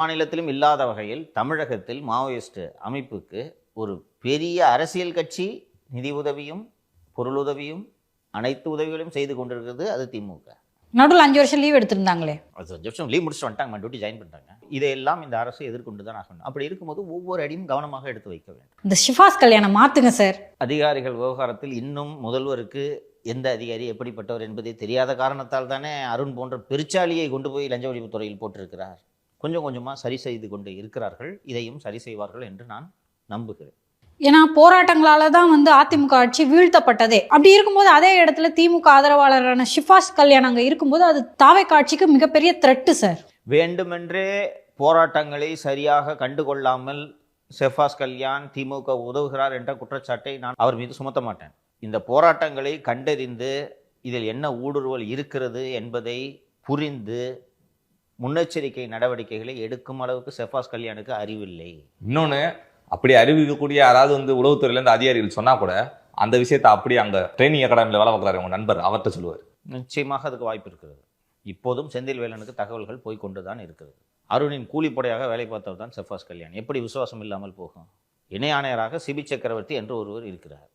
மாநிலத்திலும் இல்லாத வகையில் தமிழகத்தில் மாவோயிஸ்ட் அமைப்புக்கு ஒரு பெரிய அரசியல் கட்சி நிதி உதவியும் பொருளுதவியும் அனைத்து உதவிகளையும் செய்து கொண்டிருக்கிறது. அது திமுக. நடுவில் 5 வருஷம் லீவ் எடுத்திருந்தாங்களே, அது 5 வருஷம் லீவ் முடிச்சுட்டு வந்துட்டாங்க, டியூட்டி ஜாயின் பண்ணிட்டாங்க. இதையெல்லாம் இந்த அரசு எதிர்கொண்டு தான் ஆகணும். அப்படி இருக்கும்போது ஒவ்வொரு அடியும் கவனமாக எடுத்து வைக்க வேண்டும். இந்த ஷிஃபாஸ் கல்யாணம் மாத்துங்க சார். அதிகாரிகள் விவகாரத்தில் இன்னும் முதல்வருக்கு எந்த அதிகாரி எப்படிப்பட்டவர் என்பதே தெரியாத காரணத்தால் தானே அருண் போன்ற பெருச்சாலியை கொண்டு போய் லஞ்ச ஒழிப்புத்துறையில் போட்டிருக்கிறார். கொஞ்சம் கொஞ்சமாக சரி செய்து கொண்டு இருக்கிறார்கள். இதையும் சரி செய்வார்கள் என்று நான் நம்புகிறேன். ஏன்னா போராட்டங்களால தான் அதிமுக ஆட்சி வீழ்த்தப்பட்டதே. அப்படி இருக்கும்போது அதே இடத்துல திமுக ஆதரவாளரான ஷிஃபாஸ் கல்யாணம் அங்கே இருக்கும்போது அது தாவேக்கா ஆட்சிக்கு மிகப்பெரிய த்ரெட்டு சார். வேண்டுமென்றே போராட்டங்களை சரியாக கண்டுகொள்ளாமல் ஷிஃபாஸ் கல்யாண் திமுக உதவுகிறார் என்ற குற்றச்சாட்டை நான் அவர் மீது சுமத்த மாட்டேன். இந்த போராட்டங்களை கண்டறிந்து இதில் என்ன ஊடுருவல் இருக்கிறது என்பதை புரிந்து முன்னெச்சரிக்கை நடவடிக்கைகளை எடுக்கும் அளவுக்கு ஷிஃபாஸ் கல்யாணுக்கு அறிவில்லை. இன்னொன்று, அப்படி அறிவிக்கக்கூடிய யாராவது உளவுத்துறையிலேருந்து அதிகாரிகள் சொன்னால் கூட அந்த விஷயத்தை அப்படி அங்கே ட்ரைனிங் அகாடமியில் வேலை பார்க்குறாரு உங்கள் நண்பர், அவர்கிட்ட சொல்லுவார். நிச்சயமாக அதுக்கு வாய்ப்பு இருக்கிறது. இப்போதும் செந்தில் வேலனுக்கு தகவல்கள் போய்கொண்டு தான் இருக்கிறது. அருணின் கூலிப்படையாக வேலை பார்த்தவர் தான் ஷிஃபாஸ் கல்யாண். எப்படி விசுவாசம் இல்லாமல் போகும்? இணை ஆணையராக சிபி சக்கரவர்த்தி என்று ஒருவர் இருக்கிறார்.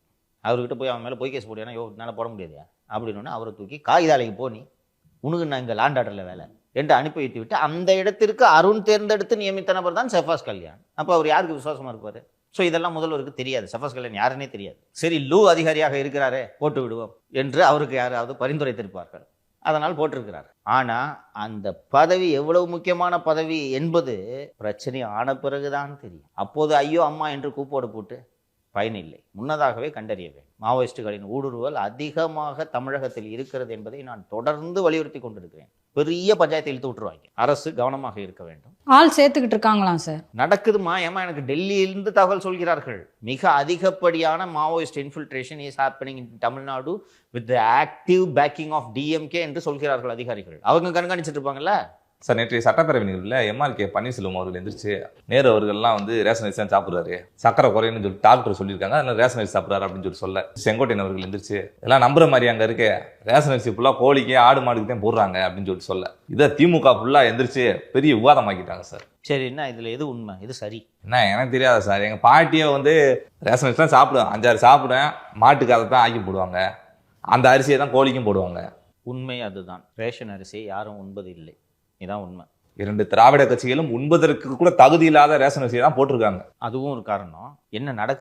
அவர்கிட்ட போய் அவன் மேலே பொய் கேஸ் போடியானா என்னால் போட முடியாதையா அப்படின்னு அவரை தூக்கி காகிதாலைக்கு போனி உனக்கு நான் இங்கே லேண்ட் ஆர்டரில் வேலை என்று அனுப்பி வைத்து விட்டு அந்த இடத்திற்கு அருண் தேர்ந்தெடுத்து நியமித்த நபர் தான் ஷிஃபாஸ் கல்யாண். அப்போ அவர் யாருக்கு விசுவாசமாக இருப்பார்? ஸோ இதெல்லாம் முதல்வருக்கு தெரியாது. ஷிஃபாஸ் கல்யாண் யாருன்னே தெரியாது. சரி, லூ அதிகாரியாக இருக்கிறாரே போட்டு விடுவோம் என்று அவருக்கு யாராவது பரிந்துரைத்திருப்பார்கள், அதனால் போட்டிருக்கிறார். ஆனால் அந்த பதவி எவ்வளவு முக்கியமான பதவி என்பது பிரச்சனை ஆன பிறகுதான் தெரியும். அப்போது ஐயோ அம்மா என்று கூப்போடு போட்டு பயனில்லை. முன்னதாகவே கண்டறிய வேண்டும். மாவோயிஸ்டுகளின் ஊடுருவல் அதிகமாக தமிழகத்தில் இருக்கிறது என்பதை நான் தொடர்ந்து வலியுறுத்தி கொண்டிருக்கிறேன். பெரிய பஞ்சாயத்தை இழுத்து விட்டுருவாங்க. அரசு கவனமாக இருக்க வேண்டும். ஆள் சேர்த்துக்கிட்டு இருக்காங்களாம் சார். நடக்குதுமா? ஏமா எனக்கு டெல்லியிலிருந்து தகவல் சொல்கிறார்கள். மிக அதிகப்படியான Maoist infiltration is happening in Tamil Nadu with the active backing of DMK என்று சொல்கிறார்கள் அதிகாரிகள். அவங்க கண்காணிச்சிட்டு இருப்பாங்கல்ல சார். நேற்றைய சட்டப்பேரவை நிகழ்வில் எம்ஆர்கே பன்னீர்செல்வம் அவர்கள் எந்திரிச்சு நேரு அவர்கள்லாம் ரேஷன் அரிசி தான் சாப்பிட்றாரு, சக்கரை குறைன்னு சொல்லி டாக்டர் சொல்லியிருக்காங்க, அதனால ரேஷன் அரிசி சாப்பிட்றாரு அப்படின்னு சொல்ல செங்கோட்டையன் அவர்கள் எந்திரிச்சு எல்லாம் நம்புற மாதிரி அங்கே இருக்க ரேஷன் அரிசி ஃபுல்லாக கோழிக்கு ஆடு மாடுக்கு தான் போடுறாங்க அப்படின்னு சொல்ல இதை திமுக ஃபுல்லாக எந்திரிச்சு பெரிய விவாதமாக்கிட்டாங்க சார். சரி, என்ன இதில் எது உண்மை, எது சரி? என்ன எனக்கு தெரியாதா சார்? எங்கள் பாட்டியை ரேஷன் அரிசி தான் சாப்பிடுவேன், 5-6 சாப்பிடுவேன், மாட்டுக்கு அதை தான் ஆக்கி போடுவாங்க, அந்த அரிசியை தான் கோழிக்கும் போடுவாங்க. உண்மை அதுதான். ரேஷன் அரிசியை யாரும் உண்பது இல்லை, இதான் உண்மை. 2 திராவிட கட்சிகளும் உண்பதற்கு கூட தகுதி இல்லாத ரேஷன் அரிசியை தான் போட்டிருக்காங்க. அதுவும் ஒரு காரணம். என்ன நடக்குது